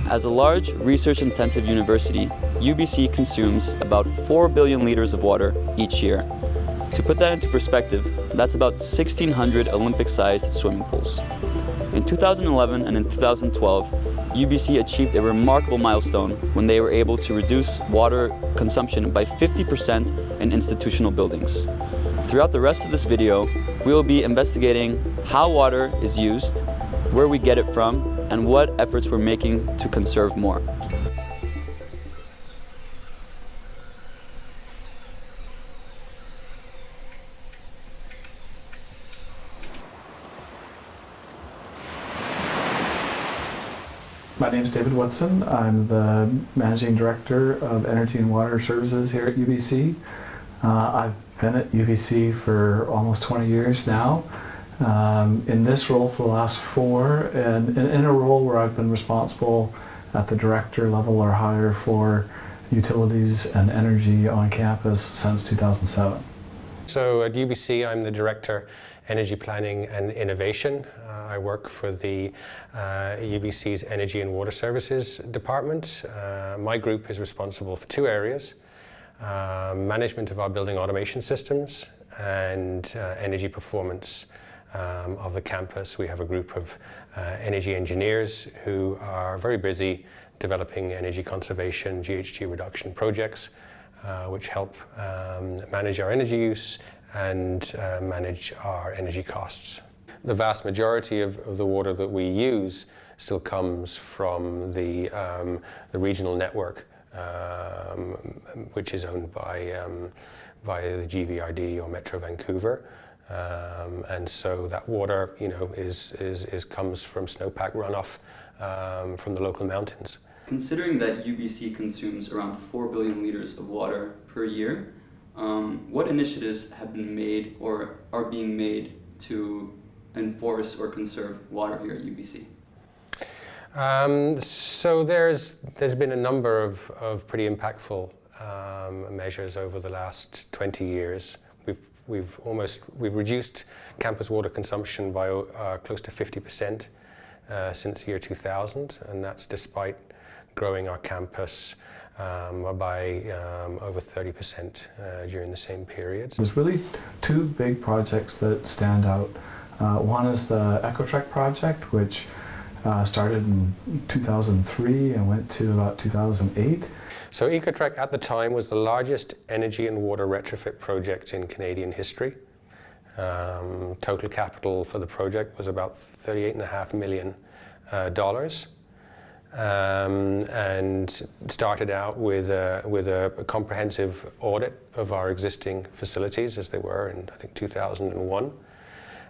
As a large, research-intensive university, UBC consumes about 4 billion liters of water each year. To put that into perspective, that's about 1,600 Olympic-sized swimming pools. In 2011 and in 2012, UBC achieved a remarkable milestone when they were able to reduce water consumption by 50% in institutional buildings. Throughout the rest of this video, we will be investigating how water is used, where we get it from, and what efforts we're making to conserve more. My name is David Woodson. I'm the Managing Director of Energy and Water Services here at UBC. I've been at UBC for almost 20 years now. In this role for the last 4, and in a role where I've been responsible at the director level or higher for utilities and energy on campus since 2007. So at UBC, I'm the Director, Energy Planning and Innovation. I work for the UBC's Energy and Water Services Department. My group is responsible for 2 areas, management of our building automation systems and energy performance of the campus. We have a group of energy engineers who are very busy developing energy conservation, GHG reduction projects, which help manage our energy use and manage our energy costs. The vast majority of the water that we use still comes from the regional network, which is owned by the GVRD or Metro Vancouver. And so that water, comes from snowpack runoff from the local mountains. Considering that UBC consumes around 4 billion liters of water per year, what initiatives have been made or are being made to enforce or conserve water here at UBC? So there's been a number of pretty impactful measures over the last 20 years. We've reduced campus water consumption by close to 50% since the year 2000, and that's despite growing our campus by over 30% during the same period. There's really 2 big projects that stand out. One is the EcoTrek project, which started in 2003 and went to about 2008. So EcoTrek at the time was the largest energy and water retrofit project in Canadian history. Total capital for the project was about $38.5 million. And started out with a comprehensive audit of our existing facilities as they were in, I think, 2001.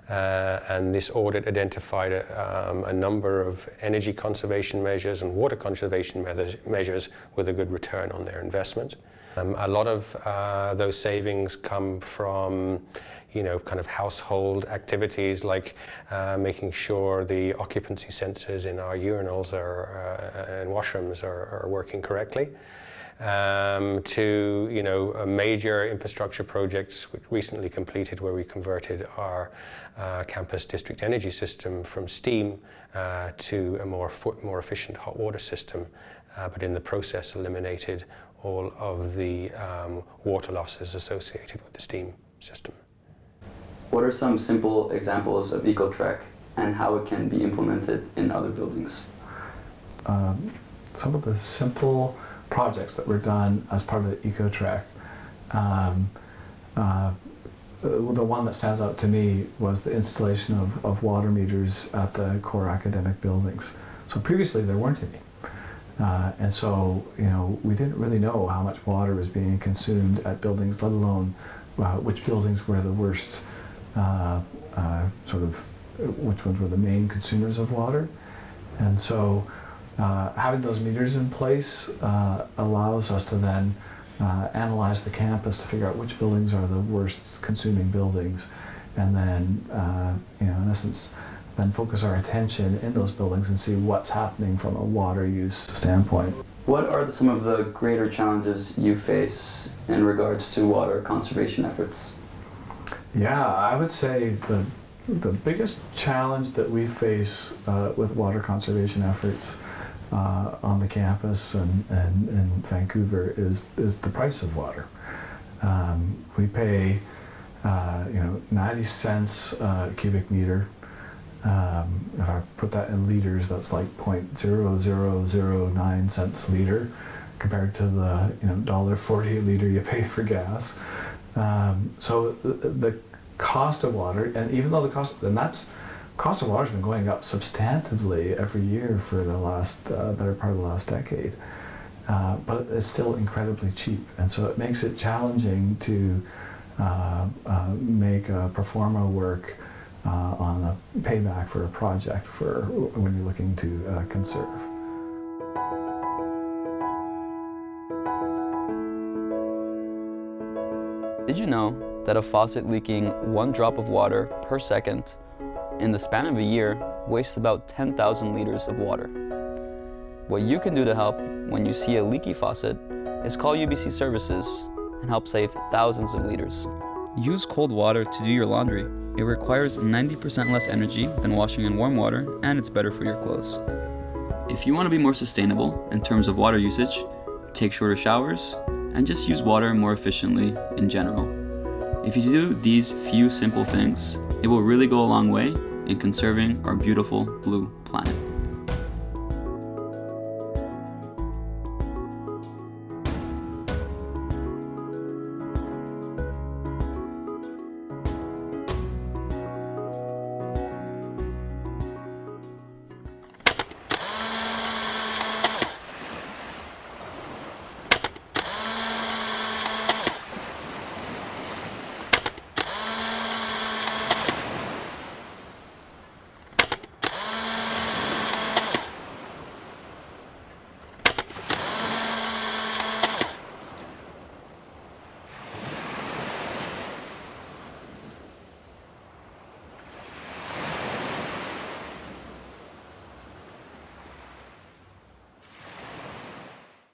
And this audit identified a number of energy conservation measures and water conservation measures with a good return on their investment. A lot of those savings come from kind of household activities like making sure the occupancy sensors in our urinals and washrooms are working correctly, to major infrastructure projects which recently completed where we converted our campus district energy system from steam to a more efficient hot water system, but in the process eliminated all of the water losses associated with the steam system. What are some simple examples of EcoTrek and how it can be implemented in other buildings? Some of the simple projects that were done as part of the EcoTrek, the one that stands out to me was the installation of water meters at the core academic buildings. So previously there weren't any. And so, we didn't really know how much water was being consumed at buildings, let alone which buildings were the worst, which ones were the main consumers of water. And so having those meters in place allows us to then analyze the campus to figure out which buildings are the worst consuming buildings, and then, in essence, then focus our attention in those buildings and see what's happening from a water use standpoint. What are some of the greater challenges you face in regards to water conservation efforts? Yeah, I would say the biggest challenge that we face with water conservation efforts on the campus and in Vancouver is the price of water. We pay 90 cents a cubic meter. If I put that in liters, that's like 0.0009 cents a liter, compared to the $1.40 a liter you pay for gas. So the cost of water, and even though the cost of water has been going up substantively every year for the last better part of the last decade, but it's still incredibly cheap, and so it makes it challenging to make a pro forma work on a payback for a project for when you're looking to conserve. Did you know that a faucet leaking 1 drop of water per second in the span of a year wastes about 10,000 liters of water? What you can do to help when you see a leaky faucet is call UBC Services and help save thousands of liters. Use cold water to do your laundry. It requires 90% less energy than washing in warm water, and it's better for your clothes. If you want to be more sustainable in terms of water usage, take shorter showers, and just use water more efficiently in general. If you do these few simple things, it will really go a long way in conserving our beautiful blue planet.